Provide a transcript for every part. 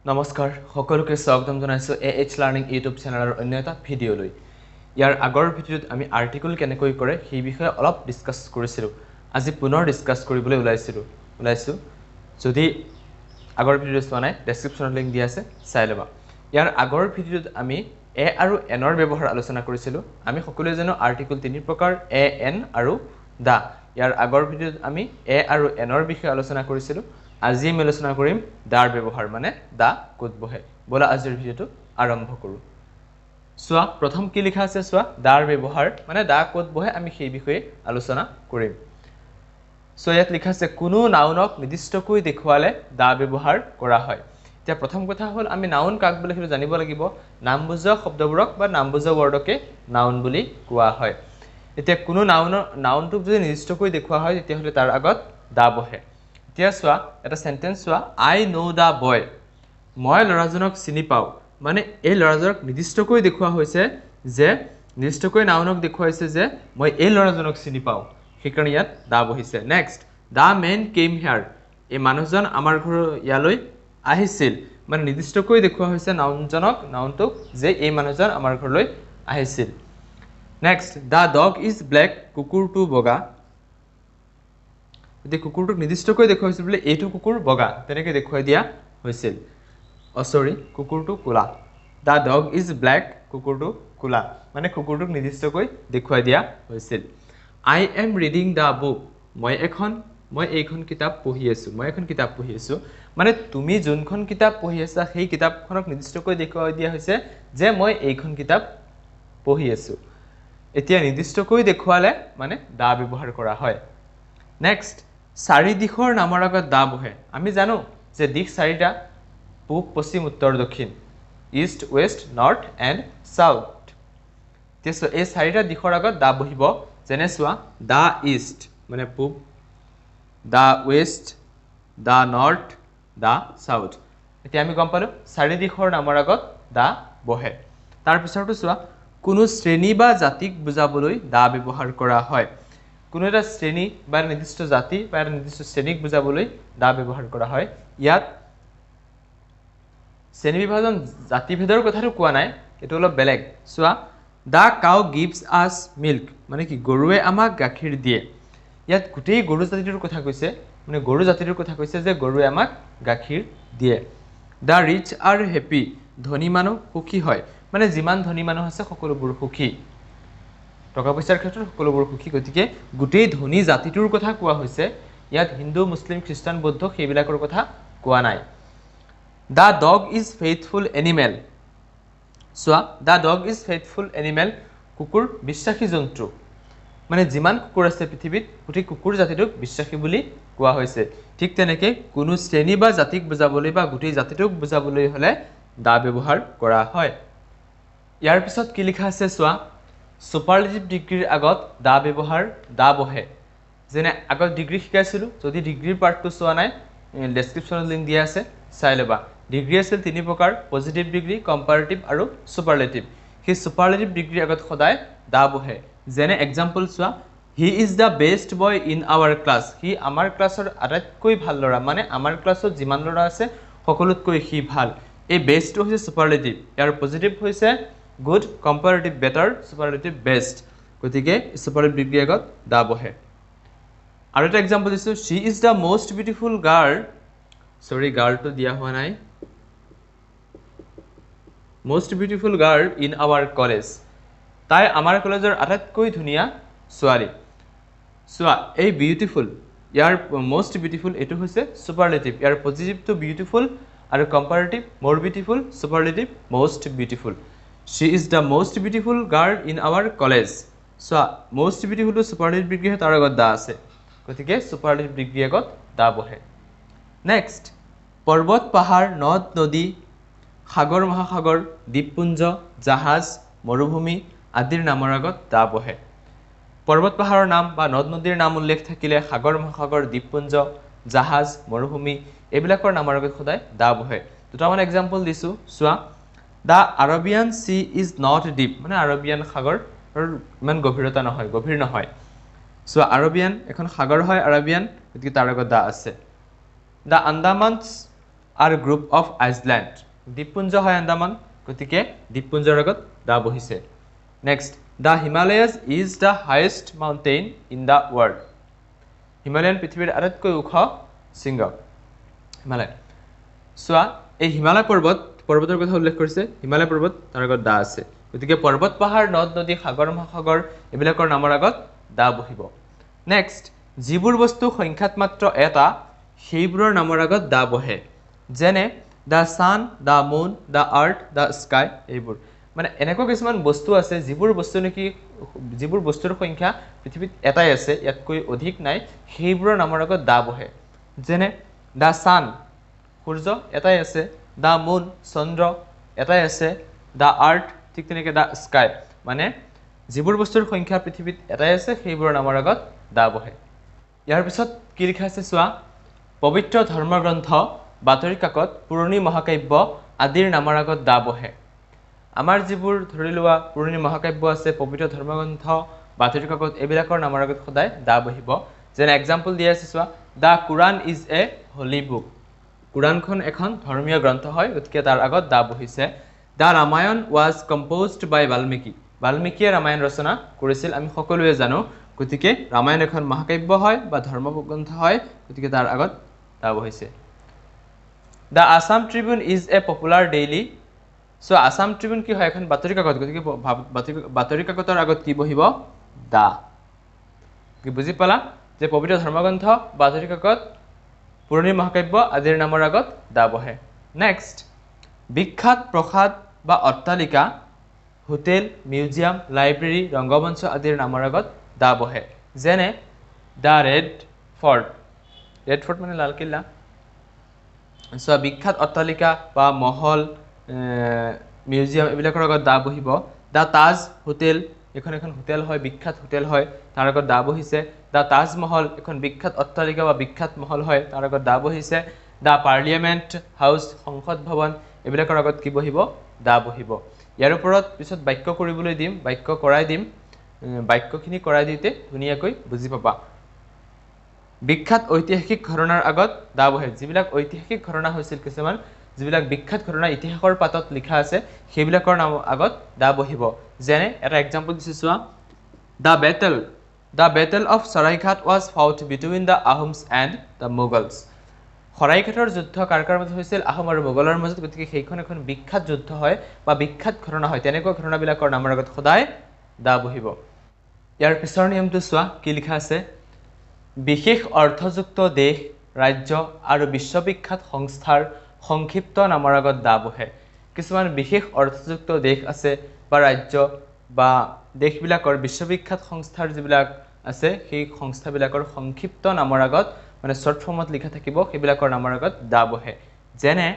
নমস্কাৰ সকলোকে স্বাগতম জনাইছো এএইচ লাৰ্নিং ইউটিউব চেনেলৰ অন্য এটা ভিডিঅ'লৈ ইয়াৰ আগৰ ভিডিঅ'ত আমি আৰ্টিকল কেনেকৈ কৰে সেই বিষয়ে অলপ ডিসকাস কৰিছিলো আজি পুনৰ ডিসকাস কৰিবলৈ ওলাইছো যদি আগৰ ভিডিঅ' চোৱা নাই ডেসক্ৰিপচনত লিংক দিয়া আছে চাই লবা ইয়াৰ আগৰ ভিডিঅ'ত আমি এ আৰু এনৰ ব্যৱহাৰ আলোচনা কৰিছিলো আমি সকলোৱে জানো আৰ্টিকল তিনি প্ৰকাৰ এ এন আৰু দা ইয়াৰ আগৰ ভিডিঅ'ত আমি এ আৰু এনৰ বিষয়ে আলোচনা কৰিছিলো আজি আমি আলোচনা কৰিম দাৰ ব্যৱহাৰ মানে দা কোত বহে বলা আজিৰ ভিডিঅ'টো আৰম্ভ কৰো সোৱা প্ৰথম কি লিখা আছে সোৱা দাৰ ব্যৱহাৰ মানে দা কোত বহে আমি সেই বিষয়ে আলোচনা কৰিম সো ইয়াত লিখা আছে কোনো নাউনক নিৰ্দিষ্টকৈ দেখুৱালে দা ব্যৱহাৰ কৰা হয় এতিয়া প্ৰথম কথা হ'ল আমি নাউন কাক বুলি হেতু জানিব লাগিব নামবুজা শব্দবোৰক বা নামবুজা ৱৰ্ডকে নাউন বুলি কোৱা হয় এতিয়া কোনো নাউনটোক যদি নিৰ্দিষ্টকৈ দেখুৱা হয় তেতিয়া হলে তাৰ আগত দা বহে এতিয়া সোৱা এটা সেন্টেন্স সোৱা আই নো দা বয় মই লৰাজনক চিনি পাও মানে এই লৰাজনক নিৰ্দিষ্টকৈ দেখুৱা হৈছে যে নিৰ্দিষ্টকৈ নাউনক দেখুৱাইছে যে মই এই লৰাজনক চিনি পাও সেইকাৰণে ইয়াত দা বহিছে নেক্সট দা মেন কেম হিয়াৰ এই মানুহজন আমাৰ ঘৰ ইয়ালৈ আহিছিল মানে নিৰ্দিষ্টকৈ দেখুৱা হৈছে নাউনটোক যে এই মানুহজন আমাৰ ঘৰলৈ আহিছিল next the dog is black কুকুৰটো বগা যদি কুকুৰটোক নিৰ্দিষ্টকৈ দেখুৱাইছিল বুলি এইটো কুকুৰ বগা তেনেকৈ দেখুৱাই দিয়া হৈছিল কুকুৰটো কোলা দা ডগ ইজ ব্লেক কুকুৰটো কোলা মানে কুকুৰটোক নিৰ্দিষ্টকৈ দেখুৱাই দিয়া হৈছিল I am reading the book মই এইখন কিতাপ পঢ়ি আছো মানে তুমি যোনখন কিতাপ পঢ়ি আছা সেই কিতাপখনক নিৰ্দিষ্টকৈ দেখুৱাই দিয়া হৈছে যে মই এইখন কিতাপ পঢ়ি আছো এতিয়া নিৰ্দিষ্টকৈ দেখুৱালে মানে দা ব্যৱহাৰ কৰা হয় নেক্সট চাৰি দিশৰ নামৰ আগত দা বহে আমি জানো যে দিশ চাৰিটা পূব পশ্চিম উত্তৰ দক্ষিণ east west north and south তেছো এই চাৰিটা দিশৰ আগত দা বহিব যেনে সোৱা দা ইষ্ট মানে পূব দা ওয়েস্ট দা নৰ্থ দা সাউথ এতিয়া আমি গম পালো চাৰি দিশৰ নামৰ আগত দা বহে তাৰ পিছৰটো সোৱা কোনো শ্ৰেণী বা জাতিক বুজাবলৈ দা ব্যৱহাৰ কৰা হয় কোনো এটা শ্ৰেণী বা নিৰ্দিষ্ট জাতি বা নিৰ্দিষ্ট শ্ৰেণীক বুজাবলৈ দা ব্যৱহাৰ কৰা হয় ইয়াত শ্ৰেণী বিভাজন জাতি ভেদৰ কথাটো কোৱা নাই এটো অলপ বেলেগ সোৱা the cow gives us milk মানে কি গৰুৱে আমাক গাখীৰ দিয়ে ইয়াত গোটেই গৰু জাতিটোৰ কথা কৈছে মানে গৰু জাতিটোৰ কথা কৈছে যে গৰুৱে আমাক গাখীৰ দিয়ে দা ৰিচ আৰ হেপি ধনী মানুহ সুখী হয় মানে যিমান ধনী মানুহ আছে সকলোবোৰ সুখী টকা পইচাৰ ক্ষেত্ৰত সকলোবোৰ সুখী গতিকে গোটেই ধনী জাতিটোৰ কথা কোৱা হৈছে ইয়াত হিন্দু মুছলিম খ্ৰীষ্টান বৌদ্ধ সেইবিলাকৰ কথা কোৱা নাই the dog is faithful animal সোৱা the dog is faithful animal কুকুৰ বিশ্বাসী জন্তু মানে যিমান কুকুৰ আছে পৃথিৱীত গোটেই কুকুৰ জাতিটোক বিশ্বাসী বুলি কোৱা হৈছে ঠিক তেনেকে কোনো শ্ৰেণী বা জাতিক বুজাবলৈ বা গোটেই জাতিটোক বুজাবলৈ হলে দা ব্যৱহাৰ কৰা হয় ইয়াৰ পিছত কি লিখা আছে সোৱা সুপাৰলেটিভ ডিগ্ৰীৰ আগত দা ব্যৱহাৰ দা বহে যেনে আগত ডিগ্ৰী শিকাইছিলো যদি ডিগ্ৰীৰ পাৰ্টটো চোৱা নাই ডেসক্ৰিপচনত লিংক দিয়া আছে চাই লবা ডিগ্ৰী আছিল তিনি প্ৰকাৰ পজিটিভ ডিগ্ৰী কম্পাৰেটিভ আৰু সুপাৰলেটিভ সেই সুপাৰলেটিভ ডিগ্ৰীৰ আগত সদায় দা বহে যেনে এক্সাম্পল চোৱা he is the best boy in our class হি আমাৰ ক্লাছৰ আটাইতকৈ ভাল ল'ৰা মানে আমাৰ ক্লাছত যিমান ল'ৰা আছে সকলোতকৈ সি ভাল এই বেষ্টটো হৈছে সুপাৰলেটিভ ইয়াৰ পজিটিভ হৈছে গুড কম্পাৰেটিভ বেটাৰ সুপাৰলেটিভ বেষ্ট গতিকে সুপাৰলেটিভ ডিগ্ৰীৰ আগত দা বহে আৰু এটা এক্সাম্পল দিছো she is the most beautiful girl গাৰ্লটো দিয়া হোৱা নাই most beautiful girl in our college তাই আমাৰ কলেজৰ আটাইতকৈ ধুনীয়া ছোৱালী সোৱা এই বিউটিফুল ইয়াৰ most beautiful এটো হৈছে সুপাৰলেটিভ ইয়াৰ পজিটিভটো বিউটিফুল আৰু comparative more beautiful সুপাৰলেটিভ most beautiful she is the most beautiful girl in our college সোৱা most beautiful to superlative degree তাৰ আগত দা আছে গতিকে সুপাৰলেটিভ ডিগ্ৰীৰ আগত দা বহে নেক্সট পৰ্বত পাহাৰ নদ নদী সাগৰ মহাসাগৰ দ্বীপপুঞ্জ জাহাজ মৰুভূমি আদিৰ নামৰ আগত দা বহে পৰ্বত পাহাৰৰ নাম বা নদ নদীৰ নাম উল্লেখ থাকিলে সাগৰ মহাসাগৰ দ্বীপপুঞ্জ জাহাজ মৰুভূমি এইবিলাকৰ নামৰ আগত সদায় দা বহে দুটামান এক্সাম্পল দিছো সোৱা the Arabian sea is not deep মানে আৰবিয়ান সাগৰ ইমান গভীৰ নহয় সো আৰবিয়ান এখন সাগৰ হয় আৰবিয়ান গতিকে তাৰ আগত দা আছে the Andamans are group of island দ্বীপপুঞ্জ হয় আন্দামান গতিকে দ্বীপপুঞ্জৰ আগত দা বহিছে next the Himalayas is the highest mountain in the world Himalayan পৃথিৱীৰ আটাইতকৈ ওখ শৃংগ হিমালয় চোৱা এই হিমালয় পৰ্বতৰ কথা উল্লেখ কৰিছে হিমালয় পৰ্বত তাৰ আগত দা আছে গতিকে পৰ্বত পাহাৰ নদ নদী সাগৰ মহাসাগৰ এইবিলাকৰ নামৰ আগত দা বহিব নেক্সট যিবোৰ বস্তু সংখ্যাত মাত্ৰ এটা সেইবোৰৰ নামৰ আগত দা বহে যেনে দা সান the moon da earth da sky এইবোৰ মানে এনেকুৱা কিছুমান বস্তু আছে যিবোৰ বস্তু নেকি যিবোৰ বস্তুৰ সংখ্যা পৃথিৱীত এটাই আছে ইয়াতকৈ অধিক নাই সেইবোৰৰ নামৰ আগত দা বহে যেনে দা সান সূৰ্য এটাই আছে দা মুন চন্দ্ৰ এটাই আছে দা আৰ্থ ঠিক তেনেকৈ দা স্কাই মানে যিবোৰ বস্তুৰ সংখ্যা পৃথিৱীত এটাই আছে সেইবোৰৰ নামৰ আগত দা বহে ইয়াৰ পিছত কি লিখা আছে চোৱা পবিত্ৰ ধৰ্মগ্ৰন্থ বাতৰি কাকত পুৰণি মহাকাব্য আদিৰ নামৰ আগত দা বহে আমাৰ যিবোৰ ধৰি লোৱা পুৰণি মহাকাব্য আছে পবিত্ৰ ধৰ্মগ্ৰন্থ বাতৰি কাকত এইবিলাকৰ নামৰ আগত সদায় দা বহিব যেনে এক্সাম্পল দিয়া আছে চোৱা the Quran is a holy book কুৰাণখন এখন ধৰ্মীয় গ্ৰন্থ হয় গতিকে তাৰ আগত দা বহিছে the Ramayana was composed by বাল্মীকিয়ে ৰামায়ণ ৰচনা কৰিছিল আমি সকলোৱে জানো গতিকে ৰামায়ণ এখন মহাকাব্য হয় বা ধৰ্মগ্ৰন্থ হয় গতিকে তাৰ আগত দা বহিছে the Assam Tribune is a popular daily so Assam Tribune কি হয় এখন বাতৰি কাকত গতিকে বাতৰি কাকতৰ আগত কি বহিব দা কি বুজি পালা যে পবিত্ৰ ধৰ্মগ্ৰন্থ বাতৰি কাকত পুৰণি মহাকাব্য আদিৰ নামৰ আগত দা বহে নেক্সট বিখ্যাত প্ৰসাদ বা অট্টালিকা হোটেল মিউজিয়াম লাইব্ৰেৰী ৰংগমঞ্চ আদিৰ নামৰ আগত দা বহে যেনে দা ৰেড ফৰ্ট মানে লালকিল্লা সো বিখ্যাত অট্টালিকা বা মহল মিউজিয়াম এইবিলাকৰ আগত দা বহিব দা তাজ হোটেল এখন হোটেল হয় বিখ্যাত হোটেল হয় তাৰ আগত দা বহিছে দা তাজমহল এখন বিখ্যাত অট্টালিকা বা বিখ্যাত মহল হয় তাৰ আগত দা বহিছে দা পাৰ্লিয়ামেণ্ট হাউচ সংসদ ভৱন এইবিলাকৰ আগত কি বহিব দা বহিব ইয়াৰ ওপৰত পিছত বাক্য কৰিবলৈ দিম বাক্য কৰাই দিম বাক্যখিনি কৰাই দিওঁতে ধুনীয়াকৈ বুজি পাবা বিখ্যাত ঐতিহাসিক ঘটনাৰ আগত দা বহে যিবিলাক ঐতিহাসিক ঘটনা হৈছিল কিছুমান যিবিলাক বিখ্যাত ঘটনা ইতিহাসৰ পাতত লিখা আছে সেইবিলাকৰ নাম আগত দা বহিব যেনে এটা এক্সাম্পল দিছো চোৱা the battle of Saraighat was fought between the Ahoms and the Mughals সৰাইঘাটৰ যুদ্ধ কাৰ মাজত হৈছিল আহোম আৰু মোগলৰ মাজত গতিকে সেইখন এখন বিখ্যাত যুদ্ধ হয় বা বিখ্যাত ঘটনা হয় তেনেকুৱা ঘটনাবিলাকৰ নামৰ আগত সদায় দা বহিব ইয়াৰ পিছৰ নিয়মটো চোৱা কি লিখা আছে বিশেষ অৰ্থযুক্ত দেশ ৰাজ্য আৰু বিশ্ববিখ্যাত সংস্থাৰ সংক্ষিপ্ত নামৰ আগত দা বহে কিছুমান বিশেষ অৰ্থযুক্ত দেশ আছে বা ৰাজ্য বা দেশবিলাকৰ বিশ্ববিখ্যাত সংস্থাৰ যিবিলাক আছে সেই সংস্থাবিলাকৰ সংক্ষিপ্ত নামৰ আগত মানে শৰ্ট ফৰ্মত লিখা থাকিব সেইবিলাকৰ নামৰ আগত দা বহে যেনে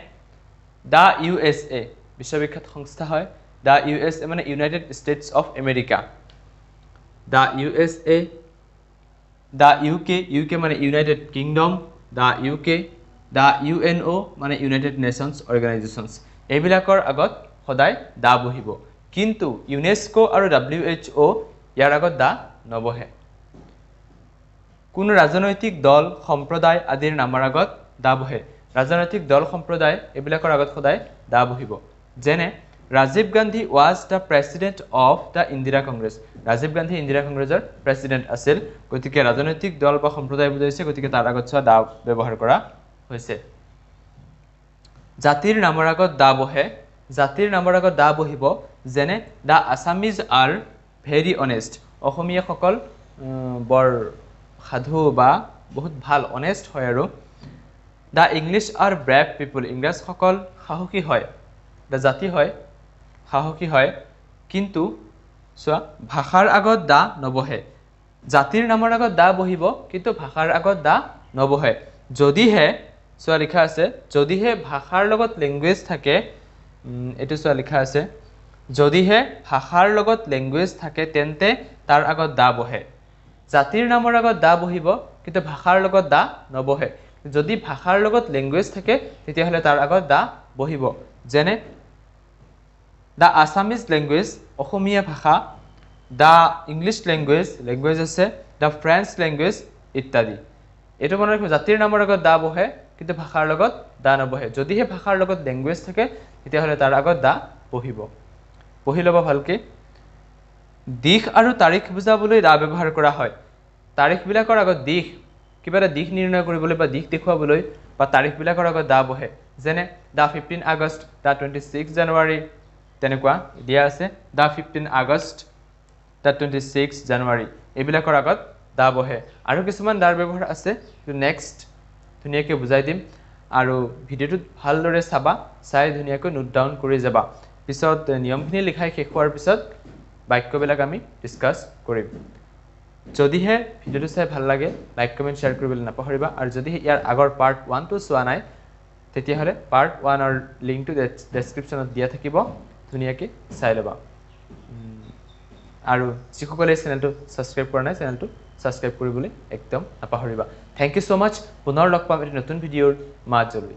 দা USA বিশ্ববিখ্যাত সংস্থা হয় দা USA মানে United States of America the USA the UK মানে United Kingdom the UK the UNO মানে ইউনাইটেড নেশ্যনছ অৰ্গেনাইজেশ্যনছ এইবিলাকৰ আগত সদায় দা বহিব কিন্তু ইউনেস্কো আৰু WHO ইয়াৰ আগত দা নবহে কোনো ৰাজনৈতিক দল সম্প্ৰদায় আদিৰ নামৰ আগত দা বহে ৰাজনৈতিক দল সম্প্ৰদায় এইবিলাকৰ আগত সদায় দা বহিব যেনে Rajiv Gandhi was the president of the Indira Congress Rajiv Gandhi Indira কংগ্ৰেছৰ প্ৰেছিডেণ্ট আছিল গতিকে ৰাজনৈতিক দল বা সম্প্ৰদায় বুজাইছে গতিকে তাৰ আগত চোৱা দা ব্যৱহাৰ কৰা হৈছে জাতিৰ নামৰ আগত দা বহে জাতিৰ নামৰ আগত দা বহিব যেনে দা আছামিজ আৰ ভেৰি অনেষ্ট অসমীয়াসকল বৰ সাধু বা বহুত ভাল অনেষ্ট হয় আৰু দা ইংলিছ আৰ ব্ৰেভ পিপুল ইংৰাজসকল সাহসী হয় দা জাতি হয় সাহসী হয় কিন্তু চোৱা ভাষাৰ আগত দা নবহে জাতিৰ নামৰ আগত দা বহিব কিন্তু ভাষাৰ আগত দা নবহে যদিহে চোৱা লিখা আছে যদিহে ভাষাৰ লগত লেংগুৱেজ থাকে এইটো চোৱা লিখা আছে যদিহে ভাষাৰ লগত লেংগুৱেজ থাকে তেন্তে তাৰ আগত দা বহে জাতিৰ নামৰ আগত দা বহিব কিন্তু ভাষাৰ লগত দা নবহে যদি ভাষাৰ লগত লেংগুৱেজ থাকে তেতিয়াহ'লে তাৰ আগত দা বহিব যেনে দা আছামিজ লেংগুৱেজ অসমীয়া ভাষা দা ইংলিছ লেংগুৱেজ আছে দা ফ্ৰেঞ্চ লেংগুৱেজ ইত্যাদি এইটো মনত ৰাখিব জাতিৰ নামৰ আগত দা বহে কিন্তু ভাষাৰ লগত দা নবহে যদিহে ভাষাৰ লগত ল্যাঙ্গুৱেজ থাকে তেতিয়াহ'লে তাৰ আগত দা বহিব পঢ়ি ল'ব ভালকৈ দিশ আৰু তাৰিখ বুজাবলৈ দা ব্যৱহাৰ কৰা হয় তাৰিখবিলাকৰ আগত দিশ কিবা এটা দিশ নিৰ্ণয় কৰিবলৈ বা দিশ দেখুৱাবলৈ বা তাৰিখবিলাকৰ আগত দা বহে যেনে দা 15 আগষ্ট দা 26 জানুৱাৰী তেনেকুৱা দিয়া আছে দা 15 আগষ্ট দা 26 জানুৱাৰী এইবিলাকৰ আগত দা বহে আৰু কিছুমান দাৰ ব্যৱহাৰ আছে নেক্সট ধুনীয়াকৈ বুজাই দিম আৰু ভিডিঅ'টোত ভালদৰে চাবা চাই ধুনীয়াকৈ নোট ডাউন কৰি যাবা পিছত নিয়মখিনি লিখাই শেষ হোৱাৰ পিছত বাক্যবিলাক আমি ডিসকাস কৰিম যদিহে ভিডিঅ'টো চাই ভাল লাগে লাইক কমেন্ট শেয়াৰ কৰিবলৈ নাপাহৰিবা আৰু যদিহে ইয়াৰ আগৰ পাৰ্ট 1 টো চোৱা নাই তেতিয়াহ'লে পাৰ্ট 1 ৰ লিংকটো ডেসক্ৰিপচনত দিয়া থাকিব ধুনীয়াকৈ চাই ল'বা আৰু যিসকলে চেনেলটো সাবস্ক্ৰাইব কৰা নাই চেনেলটো সাবস্ক্ৰাইব কৰিবলৈ একদম নাপাহৰিবা থ্যাংক ইউ সো মাচ পুনৰ লগ পাম এটি নতুন ভিডিঅ'ৰ মাজলৈ